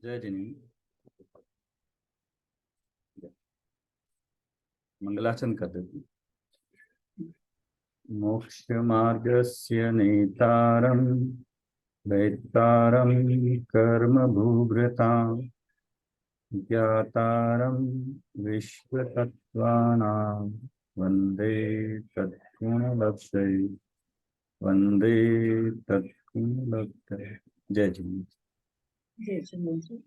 जय जिनी। मंगलाचरण कर देती। मोक्ष मार्गस्य नेतारं वेत्तारं कर्म भूभृतां ज्ञातारं विश्वतत्त्वानां वन्दे तत्त्वलक्ष्यै वन्दे तत्त्वलक्ष्यै। जय जिनी। जय जिनी।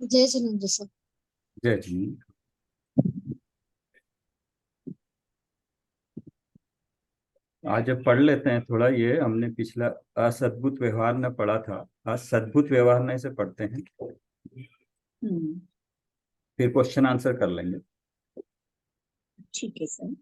जय जिनेंद्र सर। जय जिनी। आज पढ़ लेते हैं थोड़ा। ये हमने पिछला असद्भुत व्यवहार न पढ़ा था, आज सद्भुत व्यवहार न इसे पढ़ते हैं, फिर क्वेश्चन आंसर कर लेंगे। ठीक है सर।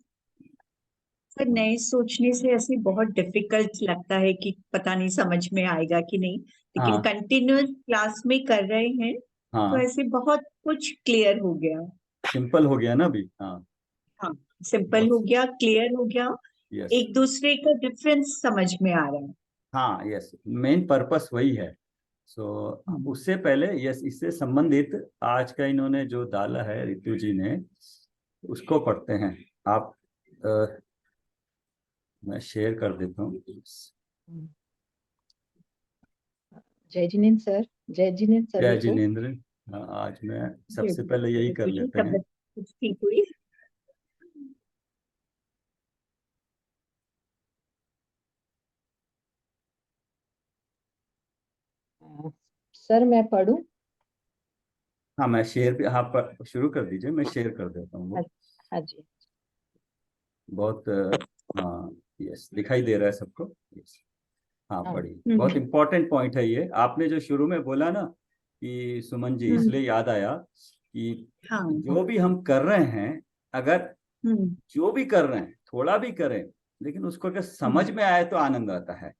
सर नए सोचने से ऐसे बहुत डिफिकल्ट लगता है कि पता नहीं समझ में आएगा कि नहीं, लेकिन हाँ कंटिन्यूअस क्लास में कर रहे हैं तो हाँ, ऐसे बहुत कुछ क्लियर हो गया। सिंपल हो गया ना अभी। हाँ, हाँ, सिंपल बहुत। हो गया, क्लियर हो गया, यस। एक दूसरे का डिफरेंस समझ में आ रहा है। हाँ यस, मेन पर्पस वही है। सो उससे पहले यस, इससे संबंधित आज का इन्होंने जो डाला है रितु जी ने, उसको पढ़ते हैं। आप मैं शेयर कर देता हूँ। जय जिनेन्द्र सर। जय जिनेन्द्र जय सभी को। जिनेन्द्र। आज मैं सबसे पहले यही कर लेते हैं। कुछ ठीक हुई। सर मैं पढ़ूं? हाँ मैं शेयर भी, हाँ शुरू कर दीजिए, मैं शेयर कर देता हूँ वो। हाँ जी। बहुत हाँ यस, दिखाई दे रहा है सबको। यस। हाँ हाँ। पढ़िए, बहुत इंपॉर्टेंट पॉइंट है ये। आपने जो शुरू में बोला ना कि सुमन जी, इसलिए याद आया कि हाँ। जो भी हम कर रहे हैं, अगर जो भी कर रहे हैं थोड़ा भी करें, लेकिन उसको अगर समझ में आए तो आनंद आता है।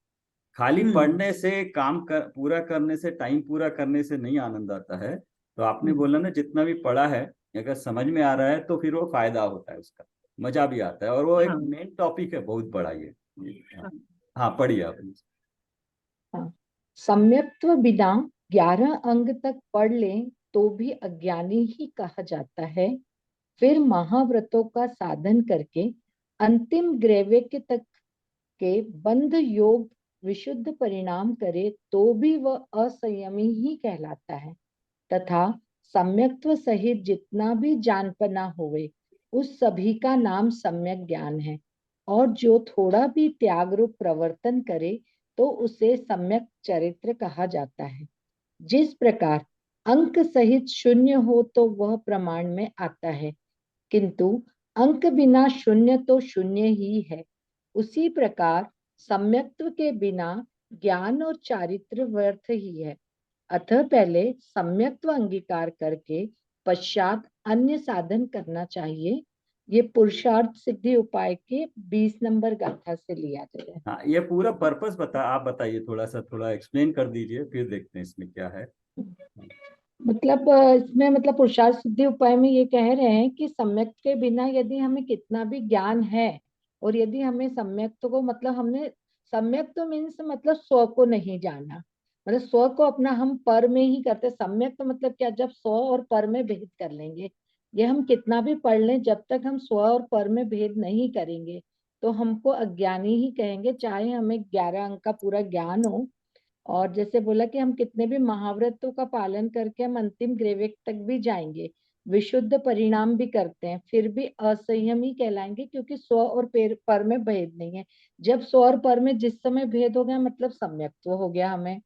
खाली पढ़ने से, पूरा करने से, टाइम पूरा करने से नहीं आनंद आता है। तो आपने बोला ना, जितना भी पढ़ा है अगर समझ में आ रहा है तो फिर वो फायदा होता है, उसका मजा भी आता है। और वो एक मेन टॉपिक है, बहुत बड़ा ये। हाँ पढ़िए आप। हाँ। सम्यक्त्व बिना 11 अंग तक पढ़ लें तो भी अज्ञानी ही कहा जाता है। फिर महाव्रतों का साधन करके अंतिम ग्रैवेक्य तक के बंध योग विशुद्ध परिणाम करे तो भी वह असंयमी ही कहलाता है। तथा सम्यक्त्व सहित जितना भी जानपना होवे, उस सभी का नाम सम्यक ज्ञान है। और जो थोड़ा भी त्याग रूप प्रवर्तन करे तो उसे सम्यक चरित्र कहा जाता है। जिस प्रकार अंक सहित शून्य हो तो वह प्रमाण में आता है, किंतु अंक बिना शून्य तो शून्य ही है। उसी प्रकार सम्यक्त्व के बिना ज्ञान और चारित्र व्यर्थ ही है। अतः पहले सम्यक्त्व अंगीकार करके पश्चात अन्य साधन करना चाहिए। ये पुरुषार्थ सिद्धि उपाय के 20 नंबर गाथा से लिया गया है। हाँ, ये पूरा पर्पस आप बताइए, थोड़ा सा, थोड़ा एक्सप्लेन कर दीजिए, फिर देखते हैं इसमें क्या है। मतलब इसमें मतलब पुरुषार्थ सिद्धि उपाय में ये कह रहे हैं कि सम्यक के बिना यदि हमें कितना भी ज्ञान है, और यदि हमें सम्यक को मतलब हमने सम्यक तो मीन्स मतलब स्व को नहीं जाना, मतलब स्व को अपना हम पर में ही करते। सम्यक तो मतलब क्या, जब स्व और पर में भेद कर लेंगे। ये हम कितना भी पढ़ लें, जब तक हम स्व और पर में भेद नहीं करेंगे तो हमको अज्ञानी ही कहेंगे, चाहे हमें 11 अंक का पूरा ज्ञान हो। और जैसे बोला कि हम कितने भी महाव्रतों का पालन करके हम अंतिम ग्रेवेक तक भी जाएंगे, विशुद्ध परिणाम भी करते हैं, फिर भी असंयमी कहलाएंगे, क्योंकि स्व और पर में भेद नहीं है। जब स्व और पर में जिस समय भेद हो गया मतलब सम्यक्त्व हो गया हमें।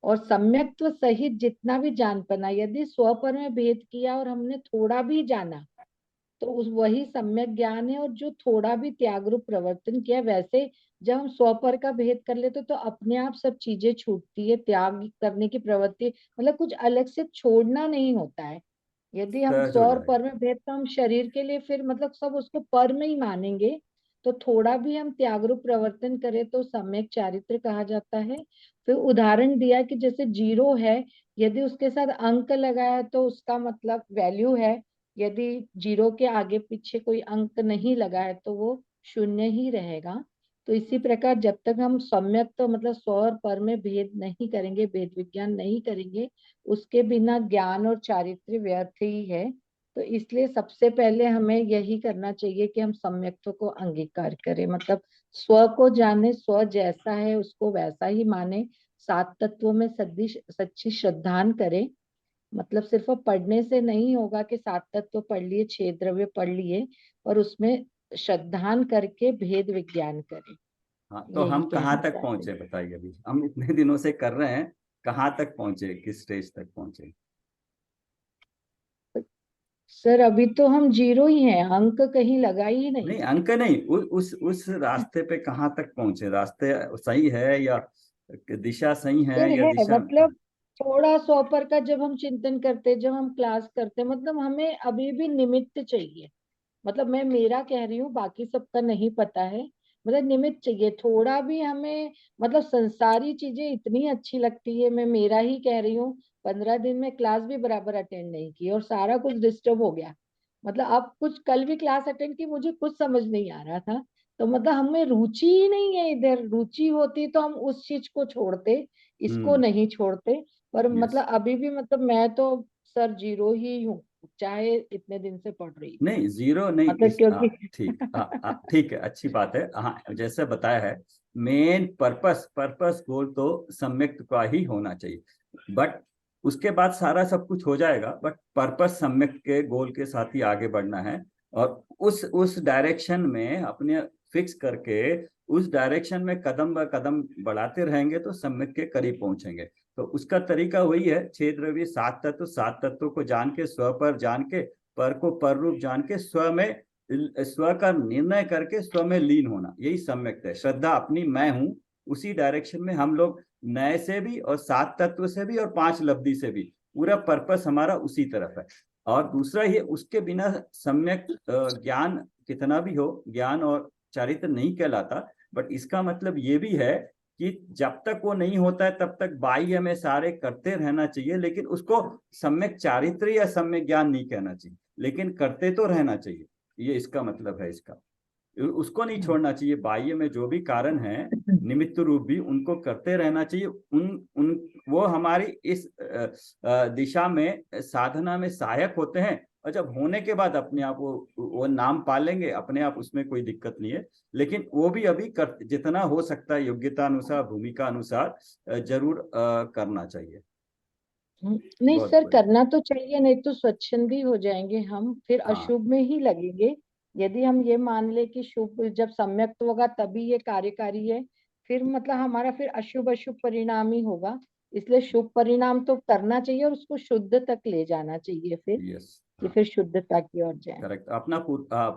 और सम्यक्त्व सहित जितना भी जानपना, यदि स्व पर में भेद किया और हमने थोड़ा भी जाना तो उस वही सम्यक ज्ञान है। और जो थोड़ा भी त्याग रूप प्रवर्तन किया, वैसे जब हम स्व पर का भेद कर लेते तो अपने आप सब चीजें छूटती है। त्याग करने की प्रवृत्ति मतलब कुछ अलग से छोड़ना नहीं होता है। यदि हम सहज स्व हो और जाएगा। पर में भेद तो हम शरीर के लिए फिर मतलब सब उसको पर में ही मानेंगे। तो थोड़ा भी हम त्याग रूप प्रवर्तन करें तो सम्यक चारित्र कहा जाता है। फिर उदाहरण दिया कि जैसे जीरो है, यदि उसके साथ अंक लगाया तो उसका मतलब वैल्यू है। यदि 0 के आगे पीछे कोई अंक नहीं लगा है तो वो 0 ही रहेगा। तो इसी प्रकार जब तक हम सम्यक तो मतलब स्व और पर में भेद नहीं करेंगे, भेद विज्ञान नहीं करेंगे, उसके बिना ज्ञान और चारित्र्य व्यर्थ ही है। तो इसलिए सबसे पहले हमें यही करना चाहिए कि हम सम्यक्त्व को अंगीकार करें, मतलब स्व को जाने, स्व जैसा है उसको वैसा ही माने, 7 तत्वों में सच्ची श्रद्धान करें। मतलब सिर्फ पढ़ने से नहीं होगा कि 7 तत्व पढ़ लिए, 6 द्रव्य पढ़ लिए, और उसमें श्रद्धान करके भेद विज्ञान करें। हाँ, तो यही हम कहाँ कहना तक चाहते पहुंचे हैं। बताइए। अभी हम इतने दिनों से कर रहे हैं, कहाँ तक पहुंचे, किस स्टेज तक पहुंचे? सर अभी तो हम 0 ही हैं, अंक कहीं लगा ही नहीं। नहीं, अंक नहीं, उस रास्ते पे कहाँ तक पहुंचे? रास्ते सही है या दिशा सही है सर या है, दिशा? मतलब थोड़ा सौ पर का जब हम चिंतन करते, जब हम क्लास करते, मतलब हमें अभी भी निमित्त चाहिए। मतलब मैं मेरा कह रही हूँ, बाकी सबका नहीं पता है। मतलब निमित्त चाहिए थोड़ा भी हमें। मतलब संसारी चीजें इतनी अच्छी लगती है, मैं मेरा ही कह रही हूँ। 15 दिन में क्लास भी बराबर अटेंड नहीं की और सारा कुछ डिस्टर्ब हो गया। मतलब अब कुछ कल भी क्लास अटेंड की, मुझे कुछ समझ नहीं आ रहा था। तो मतलब हमें रुचि ही नहीं है इधर। रुचि होती तो हम उस चीज को छोड़ते, इसको हम्म। नहीं छोड़ते। पर यस। मतलब अभी भी मतलब मैं तो सर 0 ही हूँ, चाहे इतने दिन से पढ़ रही हूँ। नहीं, जीरो नहीं, मतलब इस क्योंकि ठीक, ठीक है, अच्छी बात है। हाँ, जैसे बताया है, मेन पर्पस गोल तो सम्यक का ही होना चाहिए। बट उसके बाद सारा सब कुछ हो जाएगा, बट पर्पस सम्यक के गोल के साथ ही आगे बढ़ना है। और उस डायरेक्शन में अपने फिक्स करके, उस डायरेक्शन में कदम ब कदम बढ़ाते रहेंगे तो सम्यक के करीब पहुंचेंगे। तो उसका तरीका वही है, 6 द्रव्य 7 तत्व, 7 तत्वों को जान के, स्व पर जान के, पर को पर रूप जान के, स्व का निर्णय करके स्व में लीन होना, यही सम्यक है। श्रद्धा अपनी मैं हूं, उसी डायरेक्शन में हम लोग नए से भी और 7 तत्व से भी और 5 लब्धि से भी, पूरा पर्पस हमारा उसी तरफ है। और दूसरा ये, उसके बिना सम्यक ज्ञान कितना भी हो, ज्ञान और चारित्र नहीं कहलाता। बट इसका मतलब ये भी है कि जब तक वो नहीं होता है तब तक बाह्य में सारे करते रहना चाहिए, लेकिन उसको सम्यक चारित्र या सम्यक ज्ञान नहीं कहना चाहिए, लेकिन करते तो रहना चाहिए। ये इसका मतलब है इसका। उसको नहीं छोड़ना चाहिए, बाह्य में जो भी कारण है निमित्त रूप भी, उनको करते रहना चाहिए। उन उन वो हमारी इस दिशा में, साधना में सहायक होते हैं। और जब होने के बाद अपने आप वो नाम पालेंगे अपने आप, उसमें कोई दिक्कत नहीं है। लेकिन वो भी अभी जितना हो सकता है योग्यता अनुसार, भूमिका अनुसार जरूर करना चाहिए। नहीं बहुत सर, बढ़िया। करना तो चाहिए, नहीं तो स्वच्छंदी हो जाएंगे हम, फिर हाँ। अशुभ में ही लगेंगे। यदि हम ये मान ले कि शुभ जब सम्यक तो होगा तभी ये कार्यकारी है, फिर मतलब हमारा फिर अशुभ अशुभ परिणाम ही होगा। इसलिए शुभ परिणाम तो करना चाहिए और उसको शुद्ध तक ले जाना चाहिए फिर, यस। कि हाँ, फिर शुद्धता की ओर जाए। करेक्ट। अपना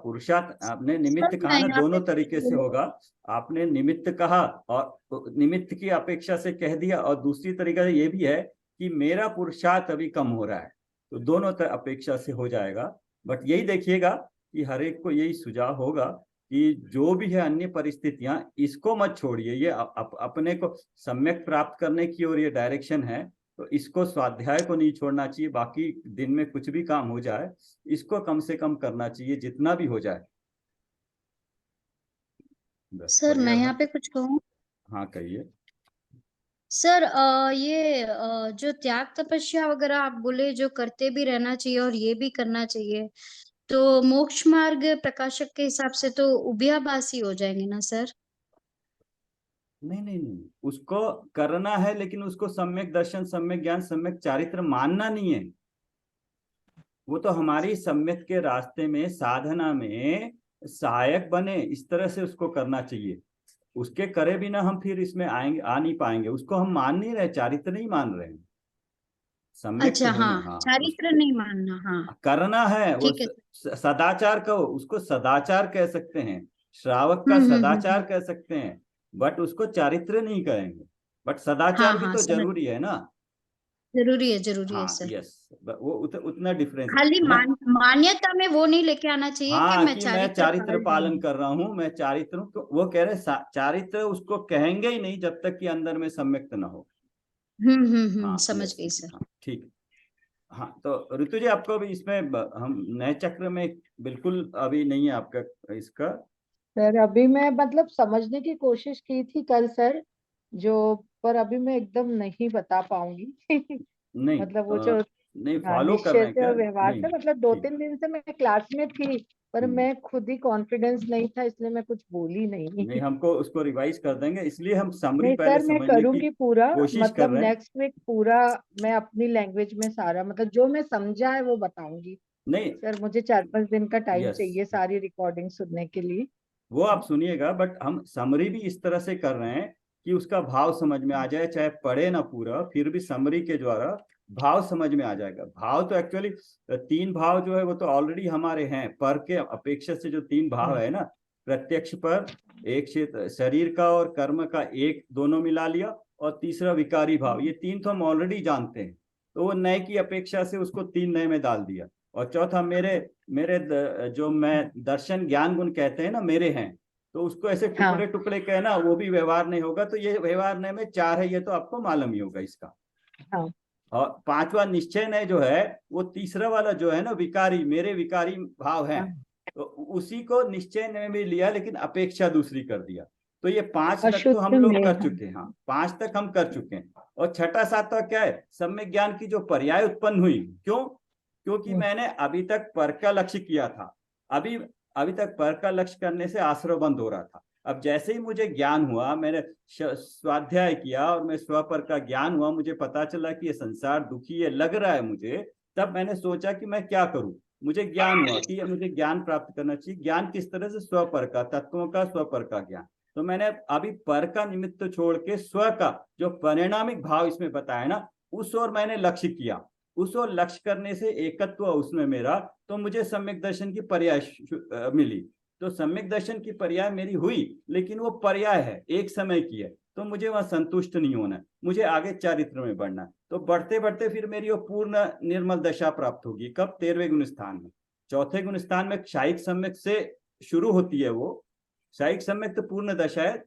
पुरुषार्थ आपने निमित्त सर कहा मैं ना, यहाँ पे दोनों कुछ तरीके से बोलूं? होगा। आपने निमित्त कहा और निमित्त की अपेक्षा से कह दिया, और दूसरी तरीका ये भी है कि मेरा पुरुषार्थ अभी कम हो रहा है, तो दोनों अपेक्षा से हो जाएगा। बट यही देखिएगा कि हर एक को यही सुझाव होगा कि जो भी है अन्य परिस्थितियां, इसको मत छोड़िए। ये अपने को सम्यक प्राप्त करने की ओर ये डायरेक्शन है, तो इसको, स्वाध्याय को नहीं छोड़ना चाहिए। बाकी दिन में कुछ भी काम हो जाए, इसको कम से कम करना चाहिए, जितना भी हो जाए। बस सर बढ़िया मैं था। यहाँ पे कुछ कहूँ? हाँ, कहिए। सर ये जो त्याग तपस्या वगैरह आप बोले, जो करते भी रहना चाहिए और ये भी करना चाहिए, तो मोक्ष मार्ग प्रकाशक के हिसाब से तो उभयाभासी हो जाएंगे ना सर? नहीं नहीं नहीं, उसको करना है, लेकिन उसको सम्यक दर्शन, सम्यक ज्ञान, सम्यक चारित्र मानना नहीं है। वो तो हमारी सम्यक के रास्ते में, साधना में सहायक बने, इस तरह से उसको करना चाहिए। उसके करे बिना हम फिर इसमें आएंगे, आ नहीं पाएंगे। उसको हम मान नहीं रहे, चारित्र नहीं मान रहे हैं, सम्यक अच्छा, होने। हाँ, हाँ, चारित्र नहीं मानना, हाँ। करना है वो, ठीक है। सदाचार कहो, उसको सदाचार कह सकते हैं, श्रावक का सदाचार कह सकते हैं। बट उसको चारित्र नहीं कहेंगे। बट हाँ सदाचार भी हाँ, तो समझ। जरूरी है ना। जरूरी है हाँ, सर। यस। वो उतना डिफरेंस है। खाली मैं, मान्यता में वो नहीं लेके आना चाहिए कि हाँ, मैं कि मैं चारित्र चारित्र पाल रही पालन हूँ। कर रहा हूँ, मैं चारित्र हूँ, तो वो कह रहे चारित्र उसको कहेंगे ही नहीं जब तक कि अंदर में सम्यक्त ना हो। हाँ, समझ यस। गई सर। हाँ, ठीक। हाँ, तो ऋतु जी आपको अभी इसमें हम नए चक्र में बिल्कुल अभी नहीं है आपका इसका। सर अभी मैं मतलब समझने की कोशिश की थी कल सर, जो पर अभी मैं एकदम नहीं बता पाऊंगी नहीं मतलब वो जो नहीं हाँ फॉलो कर निश्चय रहे हैं से क्या? और व्यवहार नहीं, से, मतलब दो ठीक। तीन दिन से मैं क्लास में थी, पर हम्म। मैं खुद ही कॉन्फिडेंस नहीं था, इसलिए मैं कुछ बोली नहीं नहीं, हमको उसको रिवाइज कर देंगे, इसलिए हम समरी नहीं पहले सर, मैं समझने की करूंगी पूरा, कोशिश कर मतलब रहे हैं। नेक्स्ट वीक पूरा मैं अपनी लैंग्वेज में सारा मतलब जो मैं समझा है वो बताऊंगी। नहीं। सर मुझे 4-5 दिन का टाइम यस, चाहिए सारी रिकॉर्डिंग सुनने के लिए। वो आप सुनिएगा, बट हम समरी भी इस तरह से कर रहे हैं कि उसका भाव समझ में आ जाए, चाहे पढ़े ना पूरा, फिर भी समरी के द्वारा भाव समझ में आ जाएगा। भाव तो एक्चुअली तीन भाव जो है वो तो ऑलरेडी हमारे हैं, पर के अपेक्षा से जो तीन भाव है ना, प्रत्यक्ष पर, एक क्षेत्र शरीर का और कर्म का एक दोनों मिला लिया, और तीसरा विकारी भाव, ये तीन तो हम ऑलरेडी जानते हैं। तो वो नए की अपेक्षा से उसको तीन नए में डाल दिया। और चौथा मेरे मेरे जो मैं दर्शन ज्ञान गुण कहते हैं ना, मेरे हैं, तो उसको ऐसे टुकड़े हाँ टुकड़े कहना वो भी व्यवहार नहीं होगा। तो ये व्यवहार नय में चार है, ये तो आपको मालूम ही होगा इसका। हाँ और पांचवा निश्चय नय जो है, वो तीसरा वाला जो है ना, विकारी, मेरे विकारी भाव हैं, हाँ। तो उसी को निश्चय नय में लिया, लेकिन अपेक्षा दूसरी कर दिया। तो ये पांच तक तो अशुद्ध हम लोग में कर हाँ। चुके हैं। हाँ, पांच तक हम कर चुके हैं। और छठा सातवा क्या है? सम्यक ज्ञान की जो पर्याय उत्पन्न हुई, क्यों? क्योंकि मैंने अभी तक पर का लक्ष्य किया था। अभी अभी तक पर का लक्ष्य करने से आश्रय बंद हो रहा था। अब जैसे ही मुझे ज्ञान हुआ, मैंने स्वाध्याय किया और मैं स्वपर का ज्ञान हुआ, मुझे पता चला कि ये संसार दुखी है, लग रहा है मुझे। तब मैंने सोचा कि मैं क्या करूं। मुझे ज्ञान हुआ कि मुझे ज्ञान प्राप्त करना चाहिए। ज्ञान किस तरह से? स्वपर का, तत्वों का स्वपर का ज्ञान। तो मैंने अभी पर का निमित्त छोड़ के स्व का जो परिणामिक भाव इसमें बताया ना, उस ओर मैंने लक्ष्य किया। उस ओर लक्ष्य करने से एकत्व उसमें मेरा, तो मुझे सम्यक दर्शन की पर्याय मिली। तो सम्यक दर्शन की पर्याय मेरी हुई, लेकिन वो पर्याय है, एक समय की है, तो मुझे वहां संतुष्ट नहीं होना, मुझे आगे चारित्र में बढ़ना। तो बढ़ते बढ़ते फिर मेरी वो पूर्ण निर्मल दशा प्राप्त होगी। कब? 13वें गुण स्थान में। चौथे गुण स्थान में क्षायिक सम्यक से शुरू होती है वो। क्षायिक सम्यक तो पूर्ण दशा है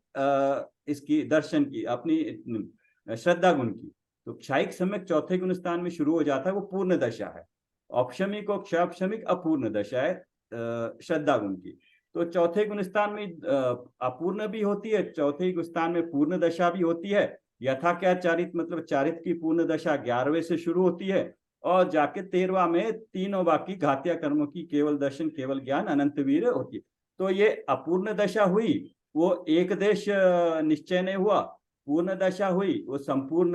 इसकी दर्शन की, अपनी श्रद्धा गुण की। तो क्षायिक सम्यक चौथे गुण स्थान में शुरू हो जाता है, वो पूर्ण दशा है। औपशमिक और क्षापशमिक अपूर्ण दशा है श्रद्धा गुण की। तो चौथे गुण स्थान में अपूर्ण भी होती है, चौथे गुण स्थान में पूर्ण दशा भी होती है। यथा क्या चारित, मतलब चारित की पूर्ण दशा 11वें से शुरू होती है, और जाके 13वां में तीनों बाकी घातिया कर्मों की केवल दर्शन, केवल ज्ञान, अनंत वीर होती है। तो ये अपूर्ण दशा हुई, वो एक देश निश्चय नहीं हुआ। पूर्ण दशा हुई, वो संपूर्ण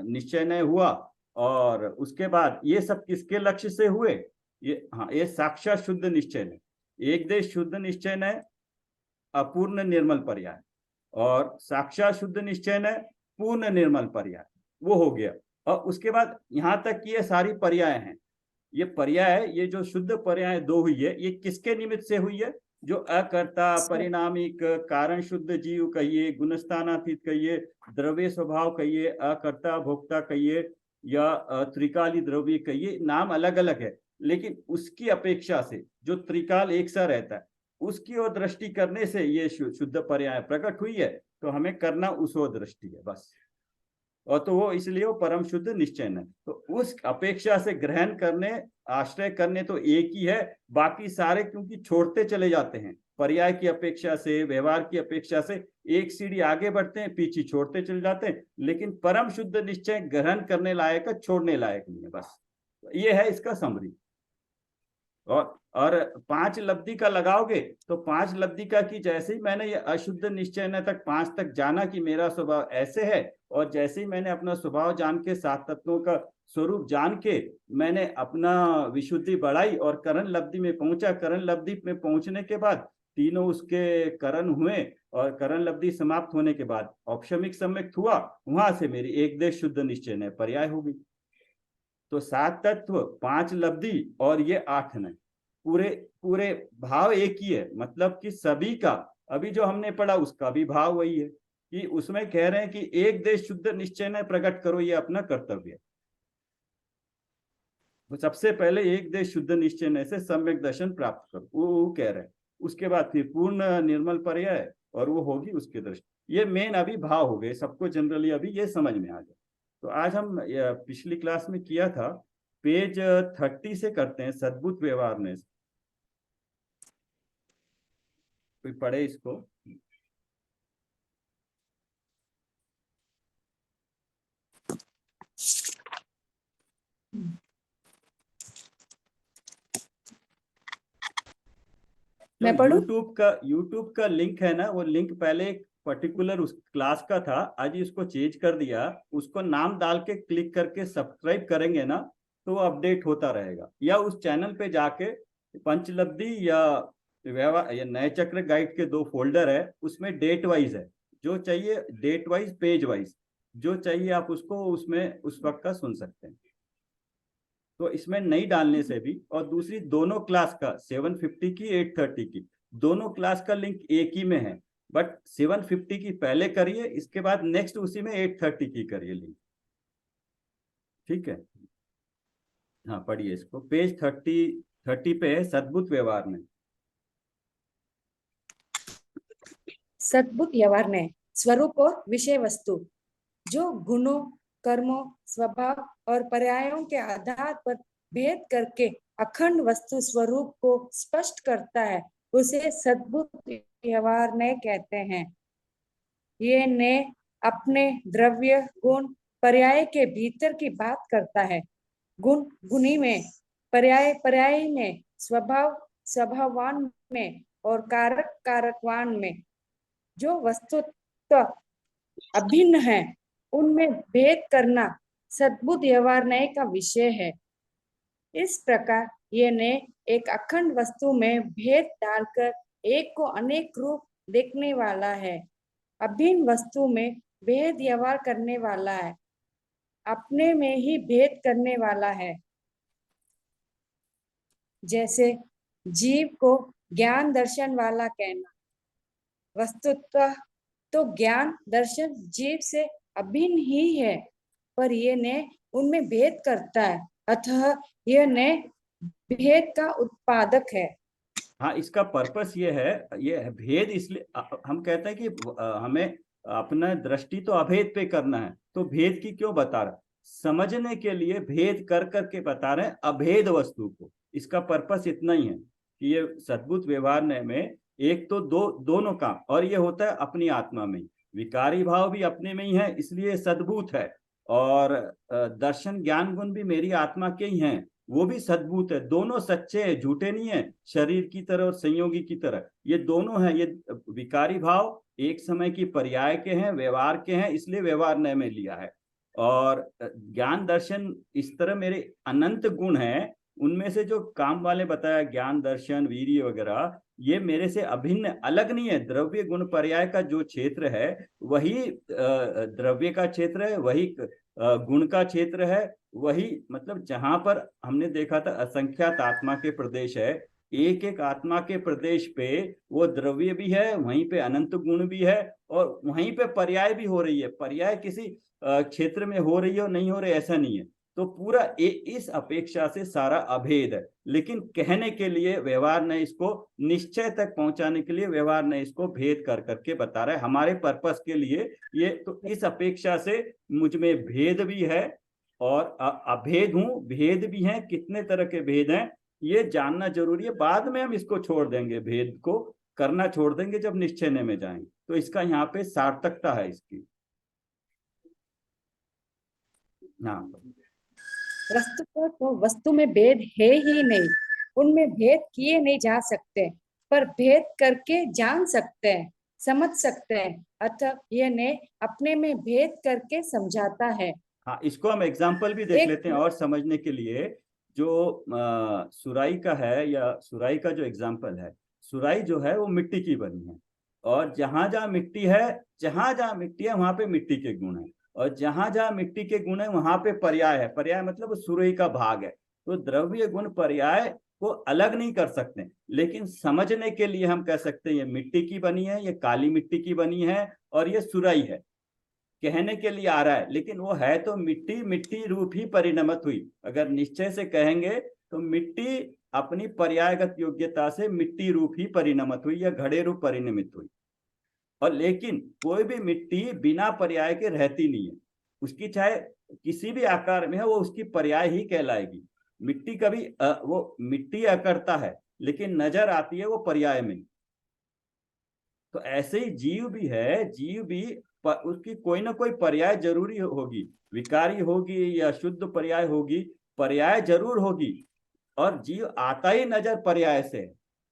निश्चय नहीं हुआ। और उसके बाद ये सब किसके लक्ष्य से हुए? ये, हाँ, ये साक्षात शुद्ध निश्चय नहीं। एक देश शुद्ध निश्चय नहीं, अपूर्ण निर्मल पर्याय, और साक्षात शुद्ध निश्चय नहीं, पूर्ण निर्मल पर्याय, वो हो गया। और उसके बाद यहां तक कि ये सारी पर्याय हैं। ये पर्याय, ये जो शुद्ध पर्याय दो हुई है, ये किसके निमित्त से हुई है? जो अकर्ता, परिणामिक, कारण शुद्ध जीव कहिए, गुणस्थानातीत कहिए, द्रव्य स्वभाव कहिए, अकर्ता भोक्ता कहिए, या त्रिकाली द्रव्य कहिए, नाम अलग अलग है, लेकिन उसकी अपेक्षा से जो त्रिकाल एक सा रहता है, उसकी ओर दृष्टि करने से ये शुद्ध पर्याय प्रकट हुई है। तो हमें करना उस ओर दृष्टि है बस। और तो वो इसलिए वो परम शुद्ध निश्चय है। तो उस अपेक्षा से ग्रहण करने, आश्रय करने तो एक ही है। बाकी सारे क्योंकि छोड़ते चले जाते हैं, पर्याय की अपेक्षा से, व्यवहार की अपेक्षा से एक सीढ़ी आगे बढ़ते हैं, पीछे छोड़ते चले जाते हैं। लेकिन परम शुद्ध निश्चय ग्रहण करने लायक है, छोड़ने लायक नहीं है बस। ये है इसका समरी। और 5 लब्धि का लगाओगे तो 5 लब्धि का कि जैसे ही मैंने ये अशुद्ध निश्चय न तक 5 तक जाना कि मेरा स्वभाव ऐसे है, और जैसे ही मैंने अपना स्वभाव जान के 7 तत्वों का स्वरूप जान के मैंने अपना विशुद्धि बढ़ाई और करण लब्धि में पहुंचा। करण लब्धि में पहुंचने के बाद तीनों उसके करण हुए, और करण लब्धि समाप्त होने के बाद औपशमिक सम्यक हुआ। वहां से मेरी एक देश शुद्ध निश्चय न पर्याय होगी। तो 7 तत्व, 5 लब्धि, और ये 8 नय, पूरे पूरे भाव एक ही है। मतलब कि सभी का, अभी जो हमने पढ़ा उसका भी भाव वही है, कि उसमें कह रहे हैं कि एक देश शुद्ध निश्चय न प्रकट करो, ये अपना कर्तव्य है। तो सबसे पहले एक देश शुद्ध निश्चय न से सम्यक दर्शन प्राप्त करो, वो कह रहे हैं। उसके बाद फिर पूर्ण निर्मल पर्याय, और वो होगी उसके दृष्टि। ये मेन अभी भाव हो गए सबको, जनरली अभी ये समझ में आ गया। तो आज हम पिछली क्लास में किया था पेज 30 से करते हैं, सद्भुत व्यवहार में। कोई पढ़े इसको। मैं पढ़ूं? यूट्यूब का लिंक है ना, वो लिंक पहले एक पर्टिकुलर उस क्लास का था, आज इसको चेंज कर दिया। उसको नाम डाल के क्लिक करके सब्सक्राइब करेंगे ना, तो वो अपडेट होता रहेगा। या उस चैनल पे जाके पंचलब्धि या व्यवहार या नए चक्र गाइड के 2 फोल्डर है, उसमें डेट वाइज है, जो चाहिए डेट वाइज, पेज वाइज, जो चाहिए आप उसको उसमें उस वक्त का सुन सकते हैं। तो इसमें नहीं डालने से भी, और दूसरी दोनों क्लास का 750 की 830 की दोनों क्लास का लिंक एक ही में है, बट 750 की पहले करिए, इसके बाद नेक्स्ट उसी में 830 की करिए लिंक। ठीक है, हाँ पढ़िए इसको, पेज 30 पे है, सद्भुत व्यवहार में। सद्भुत व्यवहार में स्वरूप और विषय वस्तु जो गुणों, कर्मों, स्वभाव और पर्यायों के आधार पर भेद करके अखंड वस्तु स्वरूप को स्पष्ट करता है, उसे सद्भुत व्यवहार ने कहते हैं। ये ने अपने द्रव्य, गुण, पर्याय के भीतर की बात करता है। गुण गुणी में, पर्याय पर्यायी में, स्वभाव स्वभाववान में और कारक कारकवान में, जो वस्तुतः अभिन्न है, उनमें भेद करना सद्भुत व्यवहार न्याय का विषय है। इस प्रकार ये ने एक अखंड वस्तु में भेद डालकर एक को अनेक रूप देखने वाला है, अभिन्न वस्तु में भेद व्यवहार करने वाला है, अपने में ही भेद करने वाला है। जैसे जीव को ज्ञान दर्शन वाला कहना, वस्तुतः तो ज्ञान दर्शन जीव से अभिन्न ही है, पर ये ने उनमें भेद करता है, अतः यह ने भेद का उत्पादक है। हाँ, इसका पर्पस ये है, ये भेद इसलिए हम कहते हैं कि हमें अपना दृष्टि तो अभेद पे करना है, तो भेद की क्यों बता रहा, समझने के लिए भेद कर करके बता रहे हैं अभेद वस्तु को। इसका पर्पस इतना ही है कि ये सद्भुत व्यवहार में एक तो दोनों काम, और ये होता है अपनी आत्मा में, विकारी भाव भी अपने में ही है, इसलिए सद्भुत है, और दर्शन ज्ञान गुण भी मेरी आत्मा के ही हैं, वो भी सद्भुत है। दोनों सच्चे हैं, झूठे नहीं है, शरीर की तरह और संयोगी की तरह, ये दोनों हैं। ये विकारी भाव एक समय की पर्याय के हैं, व्यवहार के हैं, इसलिए व्यवहार नय में लिया है। और ज्ञान दर्शन इस तरह मेरे अनंत गुण हैं, उनमें से जो काम वाले बताया ज्ञान दर्शन वीर्य वगैरह, ये मेरे से अभिन्न अलग नहीं है। द्रव्य गुण पर्याय का जो क्षेत्र है वही द्रव्य का क्षेत्र है, वही गुण का क्षेत्र है, वही मतलब जहां पर हमने देखा था असंख्यात आत्मा के प्रदेश है, एक एक आत्मा के प्रदेश पे वो द्रव्य भी है, वहीं पे अनंत गुण भी है, और वहीं पे पर्याय भी हो रही है। पर्याय किसी क्षेत्र में हो रही है और नहीं हो रही ऐसा नहीं है। तो पूरा इस अपेक्षा से सारा अभेद है, लेकिन कहने के लिए व्यवहार ने इसको निश्चय तक पहुंचाने के लिए व्यवहार ने इसको भेद कर करके बता रहा है हमारे पर्पस के लिए। ये तो इस अपेक्षा से मुझ में भेद भी है और अभेद हूं, भेद भी हैं, कितने तरह के भेद हैं ये जानना जरूरी है। बाद में हम इसको छोड़ देंगे, भेद को करना छोड़ देंगे जब निश्चय में जाएंगे। तो इसका यहाँ पे सार्थकता है इसकी। हाँ, वस्तु तो वस्तु में भेद है ही नहीं, उनमें भेद किए नहीं जा सकते, पर भेद करके जान सकते हैं, समझ सकते हैं, अतः यह ने अपने में भेद करके समझाता है। हाँ, इसको हम एग्जाम्पल भी देख लेते हैं और समझने के लिए। जो सुराई का है, या सुराई का जो एग्जाम्पल है, सुराई जो है वो मिट्टी की बनी है, और जहां जहां मिट्टी है, जहां जहां मिट्टी है वहां पे मिट्टी के गुण है, और जहां जहां मिट्टी के गुण है वहां पे पर्याय है। पर्याय मतलब सुराई का भाग है। तो द्रव्य गुण पर्याय को अलग नहीं कर सकते, लेकिन समझने के लिए हम कह सकते हैं ये मिट्टी की बनी है, ये काली मिट्टी की बनी है, और ये सुराई है, कहने के लिए आ रहा है, लेकिन वो है तो मिट्टी, मिट्टी रूप ही परिणमित हुई। अगर निश्चय से कहेंगे तो मिट्टी अपनी पर्यायगत योग्यता से मिट्टी रूप ही परिणमित हुई या घड़े रूप परिणमित हुई। और लेकिन कोई भी मिट्टी बिना पर्याय के रहती नहीं है। उसकी चाहे किसी भी आकार में है, वो उसकी पर्याय ही कहलाएगी। मिट्टी कभी वो मिट्टी अकड़ता है, लेकिन नजर आती है वो पर्याय में। तो ऐसे ही जीव भी है, जीव भी उसकी कोई ना कोई पर्याय जरूरी होगी, विकारी होगी या शुद्ध पर्याय होगी, पर्याय जरूर होगी। और जीव आता ही नजर पर्याय से,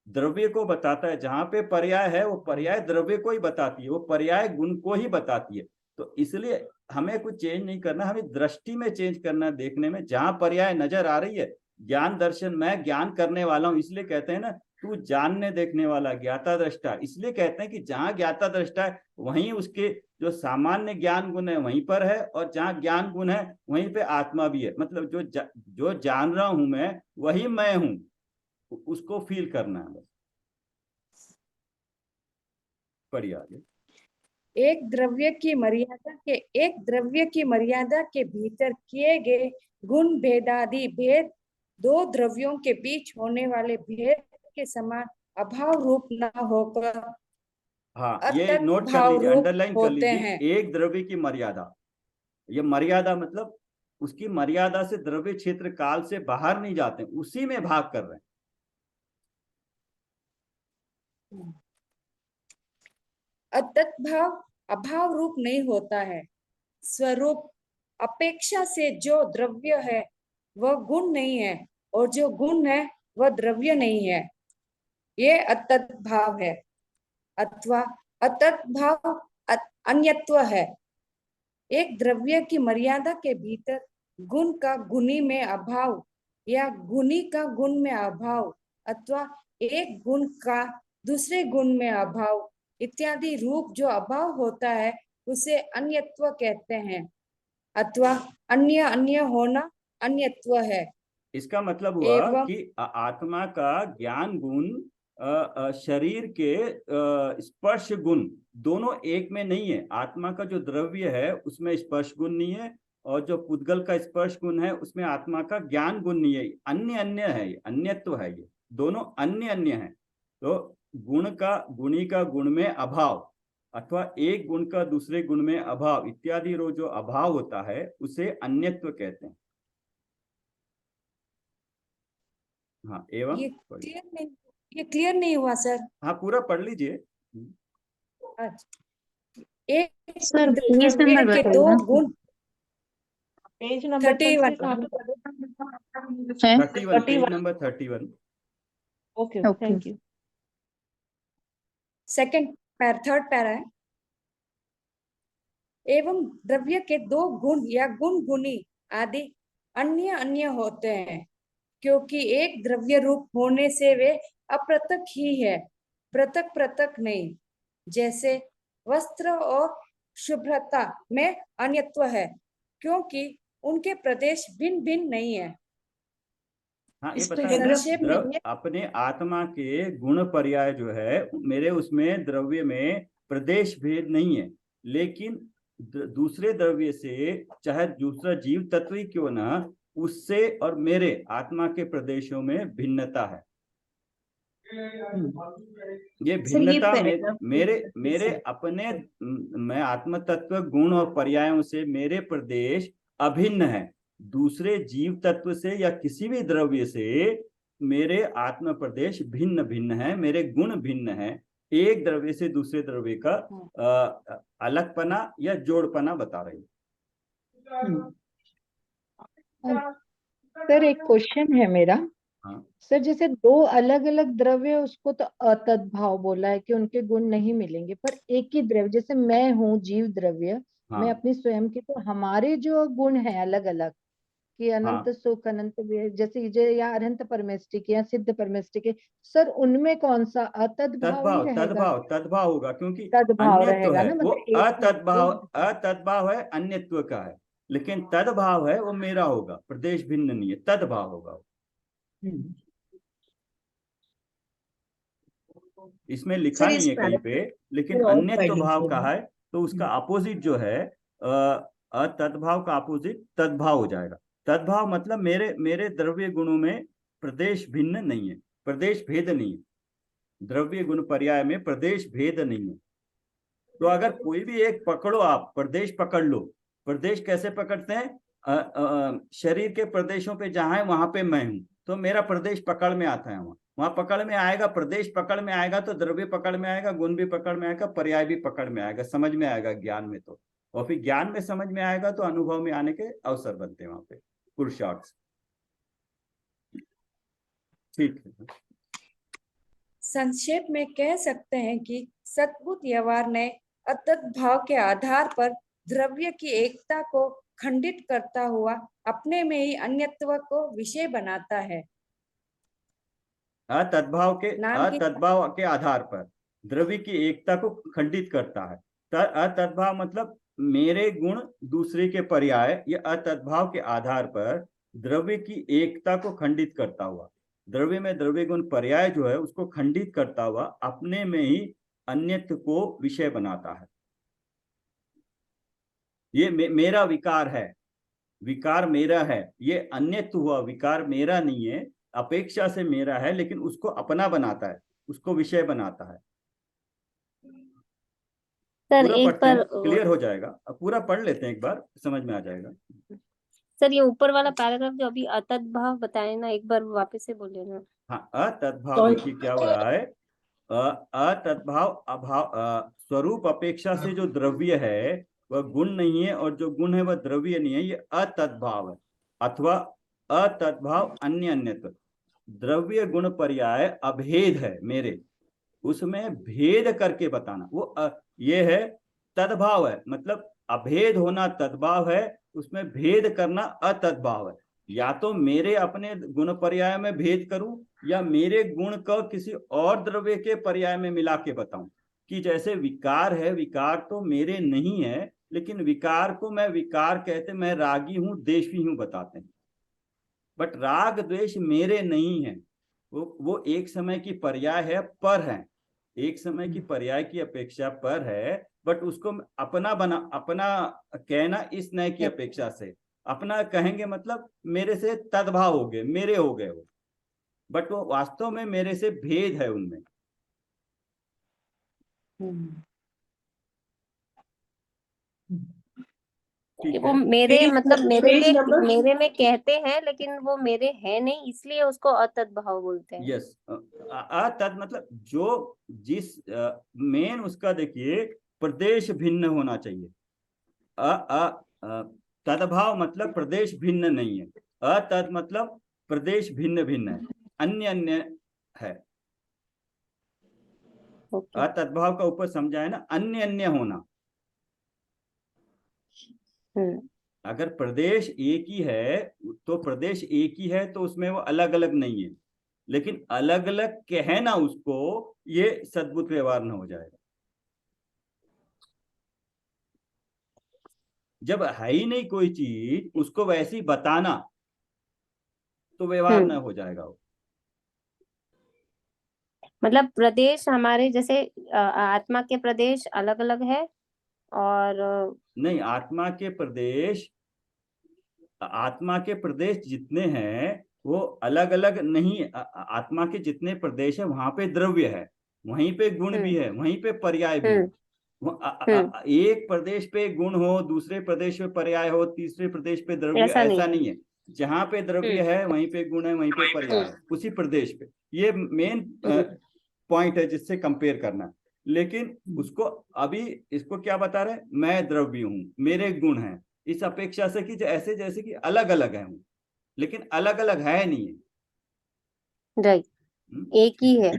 द्रव्य को बताता है। जहां पे पर्याय है वो पर्याय द्रव्य को ही बताती है, वो पर्याय गुण को ही बताती है। तो इसलिए हमें कुछ चेंज नहीं करना, हमें दृष्टि में चेंज करना, देखने में। जहां पर्याय नजर आ रही है, ज्ञान दर्शन, मैं ज्ञान करने वाला हूं, इसलिए कहते हैं ना तू जानने देखने वाला, ज्ञाता दृष्टा। इसलिए कहते हैं कि जहां ज्ञाता दृष्टा है वहीं उसके जो सामान्य ज्ञान गुण है वहीं पर है, और जहां ज्ञान गुण है वहीं पे आत्मा भी है। मतलब जो जान रहा हूं मैं, वही मैं हूं, उसको फील करना है बस। पढ़िए आगे। एक द्रव्य की मर्यादा के भीतर किए गए गुण भेदादि भेद दो द्रव्यों के बीच होने वाले भेद के समान अभाव रूप न होकर हाँ, ये नोट कर लीजिए, अंडरलाइन कर लीजिए। एक द्रव्य की मर्यादा, ये मर्यादा मतलब उसकी मर्यादा से द्रव्य क्षेत्र काल से बाहर नहीं जाते, उसी में भाग कर रहे हैं। अतद्भाव अभाव रूप नहीं होता है। स्वरूप अपेक्षा से जो द्रव्य है वह गुण नहीं है, और जो गुण है वह द्रव्य नहीं है। ये अतद्भाव है, अथवा अतद्भाव अन्यत्व है। एक द्रव्य की मर्यादा के भीतर गुण का गुणी में अभाव या गुणी का गुण में अभाव, अथवा एक गुण का दूसरे गुण में अभाव इत्यादि रूप जो अभाव होता है उसे अन्यत्व कहते हैं, अथवा अन्य अन्य होना अन्यत्व है। इसका मतलब हुआ कि आत्मा का ज्ञान गुण, शरीर के स्पर्श गुण दोनों एक में नहीं है। आत्मा का जो द्रव्य है उसमें स्पर्श गुण नहीं है, और जो पुद्गल का स्पर्श गुण है उसमें आत्मा का ज्ञान गुण नहीं है। अन्य अन्य है, ये अन्यत्व है, ये दोनों अन्य अन्य है। तो गुण का गुणी का गुण में अभाव, अथवा एक गुण का दूसरे गुण में अभाव इत्यादि जो अभाव होता है उसे अन्यत्व कहते हैं। हाँ, एवं ये क्लियर नहीं हुआ सर? हाँ, पूरा पढ़ लीजिए। एक सर पेज नंबर के दो गुण, page number 31 page number 31। Okay, thank you. Third para है। एवं द्रव्य के दो गुण या गुण गुणी आदि अन्य अन्य होते हैं, क्योंकि एक द्रव्य रूप होने से वे अप्रत्यक ही है, पृथक पृथक नहीं। जैसे वस्त्र और शुभ्रता में अन्यत्व है, क्योंकि उनके प्रदेश भिन्न भिन्न नहीं है। हाँ, ये पता है ना, अपने आत्मा के गुण पर्याय जो है मेरे, उसमें द्रव्य में प्रदेश भेद नहीं है, लेकिन दूसरे द्रव्य से, चाहे दूसरा जीव तत्व ही क्यों ना, उससे और मेरे आत्मा के प्रदेशों में भिन्नता है। ये भिन्नता मेरे अपने, मैं आत्म तत्व गुण और पर्यायों से मेरे प्रदेश अभिन्न है। दूसरे जीव तत्व से या किसी भी द्रव्य से मेरे आत्म प्रदेश भिन्न भिन्न है, मेरे गुण भिन्न है। एक द्रव्य से दूसरे द्रव्य का अलगपना या जोड़पना बता रही है। सर एक क्वेश्चन है मेरा। हाँ सर, जैसे दो अलग अलग द्रव्य, उसको तो अतद्भाव बोला है कि उनके गुण नहीं मिलेंगे, पर एक ही द्रव्य, जैसे मैं हूँ जीव द्रव्य, हाँ मैं अपनी स्वयं की, तो हमारे जो गुण है अलग अलग, कि अनंत सुख, अनंत जैसे या अनंत परमेष्टिक या सिद्ध परमेष्टिक, सर उनमें कौन सा अतद्भाव ही रहेगा? तद्भाव होगा, क्योंकि तद्भाव अन्यत्व रहेगा है ना, वो, मतलब अतद्भाव है, अन्यत्व का है। लेकिन तद्भाव है वो मेरा होगा, प्रदेश भिन्न नहीं है, तद्भाव होगा। इसमें लिखा नहीं है कहीं पे, लेकिन अन्यत्व भाव का है, तो उसका अपोजिट जो है, अतद्भाव का अपोजिट तद्भाव हो जाएगा। तद्भाव मतलब मेरे द्रव्य गुणों में प्रदेश भिन्न नहीं है, प्रदेश भेद नहीं है। द्रव्य गुण पर्याय में प्रदेश भेद नहीं है। तो अगर कोई भी एक पकड़ो, आप प्रदेश पकड़ लो, प्रदेश कैसे पकड़ते हैं? शरीर के प्रदेशों पे जहां है वहां पे मैं हूं, तो मेरा प्रदेश पकड़ में आता है। वहां पकड़ में आएगा, प्रदेश पकड़ में आएगा तो द्रव्य पकड़ में आएगा, गुण भी पकड़ में आएगा, पर्याय भी पकड़ में आएगा, समझ में आएगा ज्ञान में। तो और फिर ज्ञान में समझ में आएगा तो अनुभव में आने के अवसर बनते हैं वहां पे, पुरुषार्थ। ठीक है। संक्षेप में कह सकते हैं कि सद्बुद्ध व्यवहार ने अतत भाव के आधार पर द्रव्य की एकता को खंडित करता हुआ अपने में ही अन्यत्व को विषय बनाता है। अतद्भाव के आधार पर द्रव्य की एकता को खंडित करता है। अतद्भाव मतलब मेरे गुण दूसरे के पर्याय, या अतद्भाव के आधार पर द्रव्य की एकता को खंडित करता हुआ, द्रव्य में द्रव्य गुण पर्याय जो है उसको खंडित करता हुआ अपने में ही अन्यत्व को विषय बनाता है। ये मेरा विकार है, विकार मेरा है, ये अन्यत्व हुआ, विकार मेरा नहीं है, अपेक्षा से मेरा है, लेकिन उसको अपना बनाता है, उसको विषय बनाता है। सर एक बार क्लियर हो जाएगा, अब पूरा पढ़ लेते हैं एक बार, समझ में आ जाएगा। सर ये ऊपर वाला पैराग्राफ जो अभी अतद्भाव बताए ना, एक बार वापस से बोले ना। हाँ, अतद्भाव देखिए क्या हो रहा है। अतद्भाव अभाव, स्वरूप अपेक्षा से जो द्रव्य है वह गुण नहीं है, और जो गुण है वह द्रव्य नहीं है, ये अतद्भाव है। अथवा अतद्भाव अन्य अन्यत्व, द्रव्य गुण पर्याय अभेद है मेरे, उसमें भेद करके बताना, वो ये है तद्भाव है, मतलब अभेद होना तद्भाव है, उसमें भेद करना अतद्भाव है। या तो मेरे अपने गुण पर्याय में भेद करूं, या मेरे गुण को किसी और द्रव्य के पर्याय में मिला के बताऊं। कि जैसे विकार है, विकार तो मेरे नहीं है, लेकिन विकार को मैं विकार कहते, मैं रागी हूं, द्वेषी हूं बताते हैं, बट राग द्वेष मेरे नहीं है, वो एक समय की पर्याय है, पर है, एक समय की पर्याय की अपेक्षा पर है, बट उसको अपना कहना इस नए की अपेक्षा से, अपना कहेंगे मतलब मेरे से तद्भाव हो गए, मेरे हो गए वो, बट वो वास्तव में मेरे से भेद है उनमें। वो मेरे मतलब मेरे में कहते हैं, लेकिन वो मेरे है नहीं, इसलिए उसको अतद्भाव बोलते हैं। यस, अतद मतलब जो जिस मेन उसका देखिए प्रदेश भिन्न होना चाहिए। तद्भाव मतलब प्रदेश भिन्न नहीं है, अतद मतलब प्रदेश भिन्न भिन्न है, अन्य अन्य है। अतद्भाव का ऊपर समझा है ना, अन्य अन्य होना। अगर प्रदेश एक ही है तो प्रदेश एक ही है, तो उसमें वो अलग अलग नहीं है, लेकिन अलग अलग कहना उसको, ये सद्बुद्ध व्यवहार न हो जाएगा। जब है ही नहीं कोई चीज, उसको वैसी बताना तो व्यवहार न हो जाएगा वो। मतलब प्रदेश हमारे जैसे आत्मा के प्रदेश अलग अलग है, और नहीं, आत्मा के प्रदेश जितने हैं वो अलग अलग नहीं। आत्मा के जितने प्रदेश है वहां पे द्रव्य है, वहीं पे गुण भी है, वहीं पे पर्याय भी है। एक प्रदेश पे गुण हो, दूसरे प्रदेश पे पर्याय हो, तीसरे प्रदेश पे द्रव्य, ऐसा नहीं है। जहां पे द्रव्य है वहीं पे गुण है, वहीं पे पर्याय है, उसी प्रदेश पे। ये मेन पॉइंट है जिससे कंपेयर करना। लेकिन उसको अभी इसको क्या बता रहे, मैं द्रव्य हूं, मेरे गुण हैं, इस अपेक्षा से कि ऐसे जैसे कि अलग अलग है, लेकिन अलग अलग है नहीं है, राइट, एक ही है।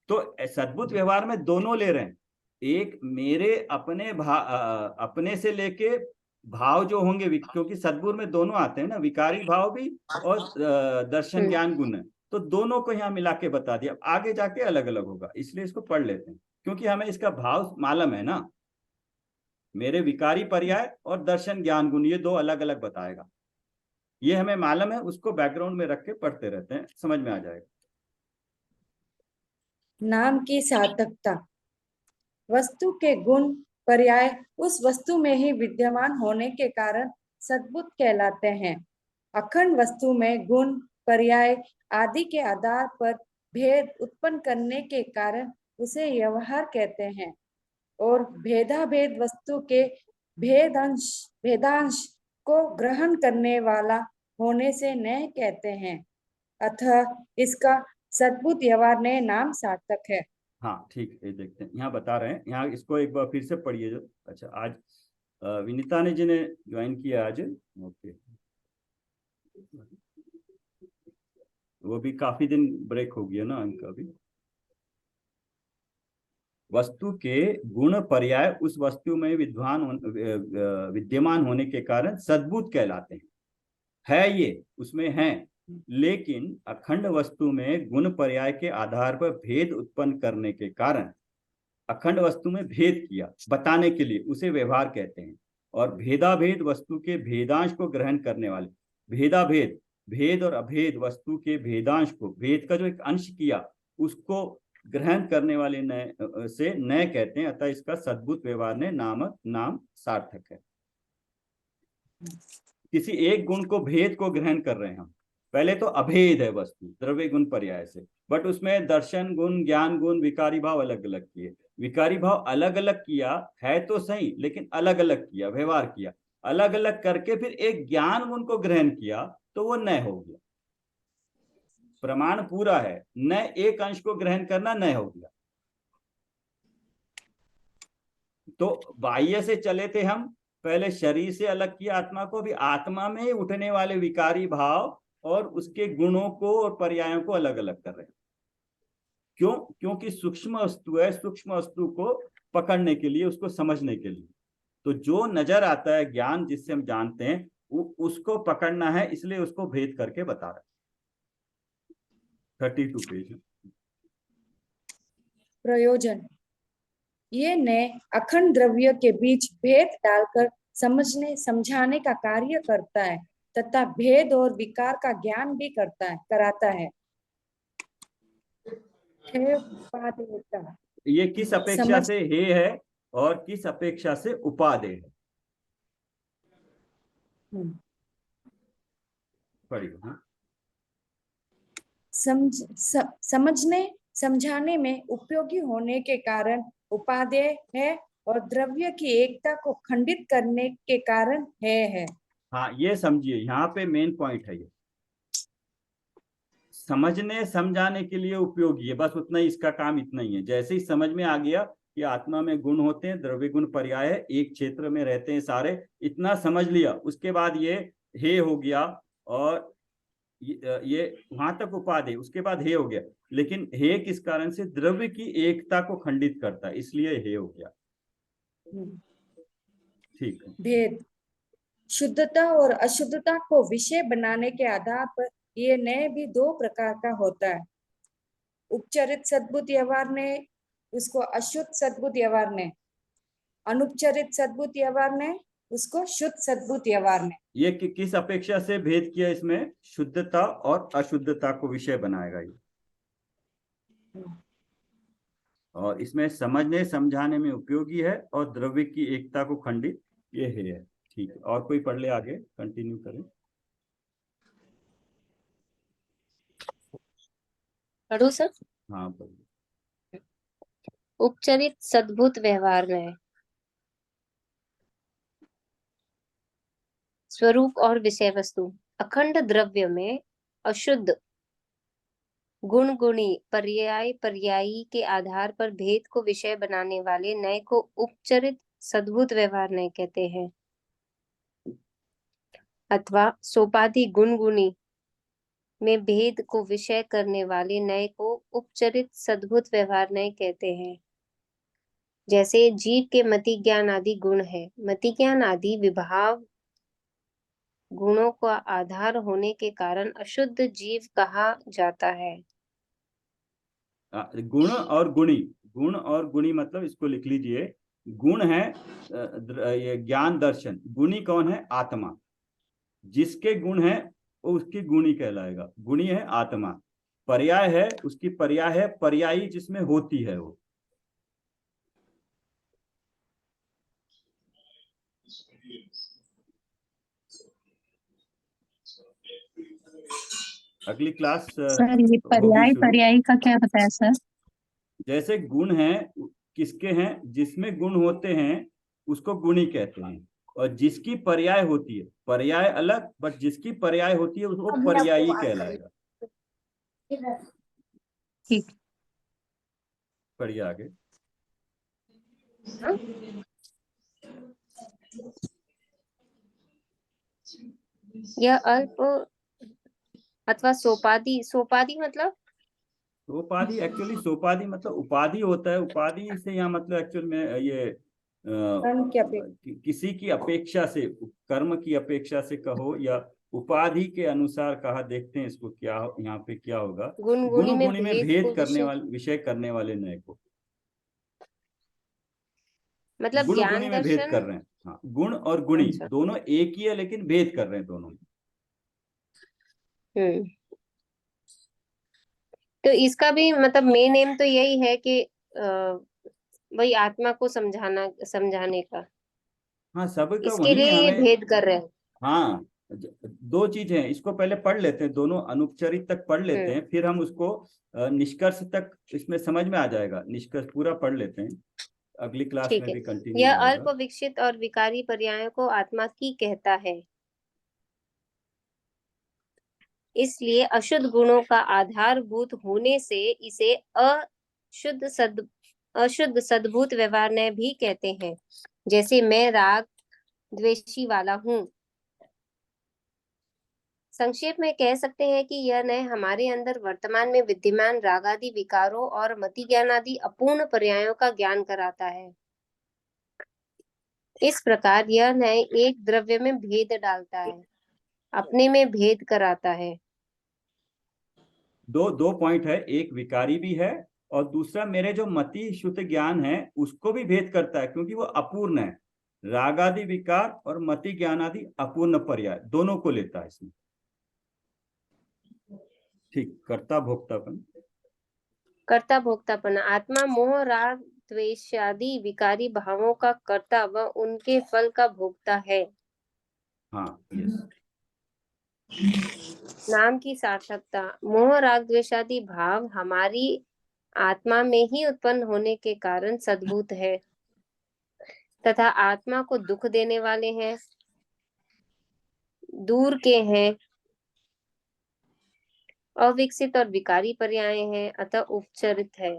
तो सद्बुद्ध व्यवहार में दोनों ले रहे हैं, एक मेरे अपने से लेके भाव जो होंगे, क्योंकि सद्बुद्ध में दोनों आते हैं ना, विकारी भाव भी और दर्शन ज्ञान गुण है, तो दोनों को यहाँ मिला के बता दिया। आगे जाके अलग अलग होगा, इसलिए इसको पढ़ लेते हैं, क्योंकि हमें इसका भाव मालूम है ना। मेरे विकारी पर्याय और दर्शन ज्ञान गुण, ये दो अलग अलग बताएगा, ये हमें मालूम है, उसको बैकग्राउंड में रख के पढ़ते रहते हैं, समझ में आ जाएगा। नाम की सार्थकता, वस्तु के गुण पर्याय उस वस्तु में ही विद्यमान होने के कारण सद्बुद्ध कहलाते हैं। अखंड वस्तु में गुण पर्याय आदि के आधार पर भेद उत्पन्न करने के कारण उसे व्यवहार कहते हैं, और भेदाभेद वस्तु के भेदांश को ग्रहण करने वाला होने से नय कहते हैं, अतः इसका सद्भुत व्यवहार नय नाम सार्थक है। हाँ ठीक है, देखते हैं यहाँ बता रहे हैं, यहाँ इसको एक बार फिर से पढ़िए जो। अच्छा, आज विनीता ने जिन्हें ज्वाइन किया आज, ओके, वो भी काफी दिन ब्रेक हो गया ना उनका भी। वस्तु के गुण पर्याय उस वस्तु में विद्यमान होने के कारण सद्भुत कहलाते हैं। है ये उसमें है, लेकिन अखंड वस्तु में गुण पर्याय के आधार पर भेद उत्पन्न करने के कारण, अखंड वस्तु में भेद किया बताने के लिए उसे व्यवहार कहते हैं। और भेदाभेद वस्तु के भेदांश को ग्रहण करने वाले, भेदाभेद, भेद और अभेद वस्तु के भेदांश को, भेद का जो एक अंश किया उसको ग्रहण करने वाले नय से नय कहते हैं, अतः इसका सद्भुत व्यवहार ने नामक नाम सार्थक है। किसी एक गुण को, भेद को ग्रहण कर रहे हैं हम, पहले तो अभेद है वस्तु द्रव्य गुण पर्याय से, बट उसमें दर्शन गुण, ज्ञान गुण, विकारी भाव अलग अलग किए। विकारी भाव अलग अलग किया है तो सही, लेकिन अलग अलग किया, व्यवहार किया, अलग अलग करके फिर एक ज्ञान गुण को ग्रहण किया तो वो नय हो गया। प्रमाण पूरा है, नय एक अंश को ग्रहण करना नय हो गया। तो बाह्य से चले थे हम, पहले शरीर से अलग किया आत्मा को, भी आत्मा में उठने वाले विकारी भाव और उसके गुणों को और पर्यायों को अलग अलग कर रहे हैं। क्यों? क्योंकि सूक्ष्म वस्तु है, सूक्ष्म वस्तु को पकड़ने के लिए, उसको समझने के लिए। तो जो नजर आता है ज्ञान जिससे हम जानते हैं, उसको पकड़ना है, इसलिए उसको भेद करके बता रहे हैं। 32 पेज। प्रयोजन, ये नय अखंड द्रव्य के बीच भेद डालकर समझने समझाने का कार्य करता है तथा भेद और विकार का ज्ञान भी कराता है। ये किस अपेक्षा से हे है और किस अपेक्षा से उपादेय है? पढ़िए। समझने समझाने में उपयोगी होने के कारण उपादेय है और द्रव्य की एकता को खंडित करने के कारण है। हाँ, ये समझिए, यहाँ पे मेन पॉइंट है ये, समझने समझाने के लिए उपयोगी है, बस उतना ही, इसका काम इतना ही है। जैसे ही समझ में आ गया कि आत्मा में गुण होते हैं, द्रव्य गुण पर्याय है, एक क्षेत्र में रहते हैं सारे, इतना समझ लिया, उसके बाद ये हे हो गया और ये वहां तक उपादेय, उसके बाद हे हो गया। लेकिन हे किस कारण से? द्रव्य की एकता को खंडित करता है, इसलिए हे हो गया। ठीक है। भेद शुद्धता और अशुद्धता को विषय बनाने के आधार पर ये नय भी दो प्रकार का होता है। उपचरित सद्भुत व्यवहार ने उसको अशुद्ध सद्भुत व्यवहार ने, अनुपचरित सद्भुत व्यवहार ने उसको शुद्ध सद्भुत व्यवहार ने। ये किस अपेक्षा से भेद किया? इसमें शुद्धता और अशुद्धता को विषय बनाएगा ये, और इसमें समझने समझाने में उपयोगी है और द्रव्य की एकता को खंडित ये है। ठीक है, और कोई पढ़ ले, आगे कंटिन्यू करें। पढ़ो सर। हाँ पढ़िए। उपचरित सद्भुत व्यवहार में स्वरूप और विषय वस्तु, अखंड द्रव्य में अशुद्ध गुण गुणी पर्याय पर्यायी के आधार पर भेद को विषय बनाने वाले नय को उपचरित सद्भुत व्यवहार नय कहते हैं, अथवा सोपाधि गुण गुणी में भेद को विषय करने वाले नय को उपचरित सद्भुत व्यवहार नय कहते हैं। जैसे जीव के मति ज्ञान आदि गुण है, मति ज्ञान आदि विभाव गुणों का आधार होने के कारण अशुद्ध जीव कहा जाता है। गुण और गुणी, गुण और गुणी मतलब इसको लिख लीजिए, गुण है ये ज्ञान दर्शन, गुणी कौन है? आत्मा। जिसके गुण है वो उसकी गुणी कहलाएगा, गुणी है आत्मा। पर्याय है, उसकी पर्याय है पर्यायी, जिसमें होती है वो। अगली क्लास सर ये पर्याय पर्यायी का क्या बताया सर? जैसे गुण है, किसके हैं? जिसमें गुण होते हैं उसको गुणी कहते हैं। और जिसकी पर्याय होती है, पर्याय अलग, बट जिसकी पर्याय होती है उसको पर्यायी कहलाएगा। ठीक। पढ़िए आगे। यह अल्प अथवा सोपाधि, सोपाधि मतलब सोपाधि, एक्चुअली सोपाधि मतलब उपाधि होता है। उपाधि से यहाँ मतलब एक्चुअल में ये किसी की अपेक्षा से, कर्म की अपेक्षा से कहो या उपाधि के अनुसार कहा। देखते हैं इसको क्या यहाँ पे क्या होगा। गुण गुण में गुणी में भेद करने वाले, विषय करने वाले नए को, मतलब गुण ज्ञान गुणी में भेद कर रहे हैं। हाँ, गुण और गुणी अच्छा। दोनों एक ही है, लेकिन भेद कर रहे हैं दोनों में। तो इसका भी मतलब मेन एम तो यही है कि वही आत्मा को समझाने का। हाँ, सबका इसके वही लिए है ये हमें। भेद कर रहे हैं। हाँ, दो चीजें हैं, इसको पहले पढ़ लेते हैं, दोनों अनुपचरित तक पढ़ लेते हैं, फिर हम उसको निष्कर्ष तक, इसमें समझ में आ जाएगा। निष्कर्ष पूरा पढ़ लेते हैं, अगली क्लास ठीक में है। भी कंटिन्यू यह रहेगा। अल्प विकसित और विकारी पर्यायों को आत्मा की कहता है, इसलिए अशुद्ध गुणों का आधारभूत होने से इसे अशुद्ध सद्भूत व्यवहार ने भी कहते हैं। जैसे मैं राग द्वेषी वाला हूँ। संक्षेप में कह सकते हैं कि यह नय हमारे अंदर वर्तमान में विद्यमान रागादि विकारों और मति ज्ञान आदि अपूर्ण पर्यायों का ज्ञान कराता है। इस प्रकार यह नय एक द्रव्य में भेद डालता है, अपने में भेद कराता है। दो पॉइंट है, एक विकारी भी है और दूसरा मेरे जो मति शुद्ध ज्ञान है उसको भी भेद करता है, क्योंकि वो अपूर्ण है। रागादि विकार और मति ज्ञान आदि अपूर्ण पर्याय दोनों को लेता है इसमें। ठीक, कर्ता भोक्तापन। कर्ता भोक्तापन, आत्मा मोह राग द्वेष आदि विकारी भावों का कर्ता व उनके फल का भोक्ता है। हाँ, यस। नाम की सार्थकता, मोह राग द्वेष आदि भाव हमारी आत्मा में ही उत्पन्न होने के कारण सद्भूत है तथा आत्मा को दुख देने वाले हैं, दूर के हैं, अविकसित और विकारी पर्याय हैं, अतः उपचरित है।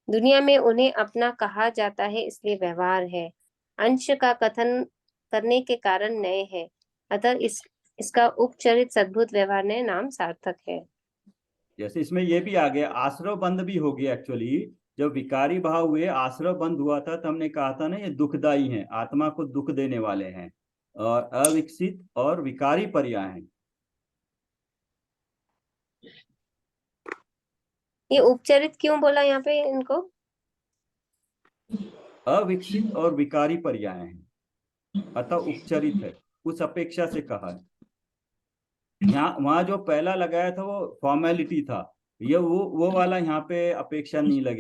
दुनिया में उन्हें अपना कहा जाता है, इसलिए व्यवहार है। अंश का कथन करने के कारण नए है, अतः इसका उपचरित सद्भुत व्यवहार नए नाम सार्थक है। जैसे इसमें ये भी आ गया, आश्रव बंध भी हो गया। एक्चुअली जब विकारी भाव हुए, आश्रव बंध हुआ था, तो हमने कहा था ना ये दुखदाई हैं, आत्मा को दुख देने वाले हैं और अविकसित और विकारी पर्याय हैं। ये उपचरित क्यों बोला यहाँ पे इनको? अविकसित और विकारी पर्याय हैं, अतः उपचरित है, उस अपेक्षा से कहा है। यहाँ वहां जो पहला लगाया था वो फॉर्मेलिटी था, ये वो वाला यहाँ पे अपेक्षा नहीं लगे।